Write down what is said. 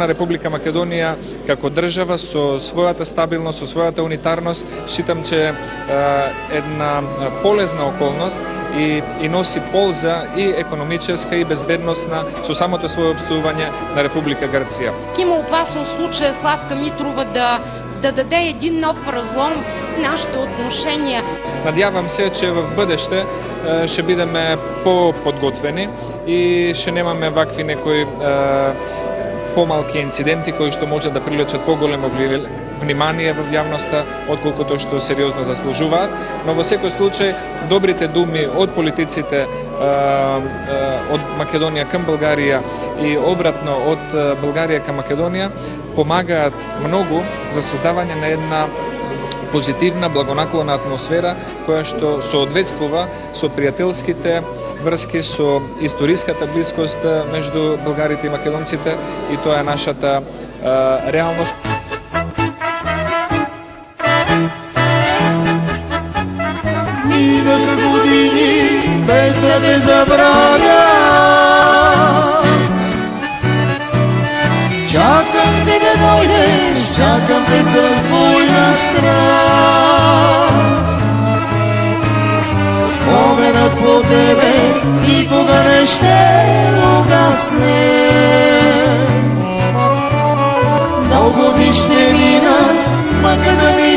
Република Македонија како држава со својата стабилност, со својата унитарност, шитам че една полезна околност и носи полза и економическа и безбедносна со самото своје опстојување на Република Грција. Има опасност случая Славка Митрова да даде един нов разлом в нашите отношения. Надявам се, че в бъдеще ще бидеме по-подготвени и ще немаме вакви некои помалки инциденти кои што може да привлечат поголемо внимание во јавноста отколкото што сериозно заслужуваат, но во секој случај добрите думи од политиците од Македонија кон Българија и обратно од Българија кон Македонија помагаат многу за создавање на една позитивна, благонаклона атмосфера која што соодветствува со пријателските врски, со историската блискост меѓу българите и македонците, и тоа е нашата реалност. Минаха години без да те забравя, чакам те да дојдеш, чакам те с разбойна страх. Споменът по тебе никога не ще угасне. Много дни ще мина, макар да ми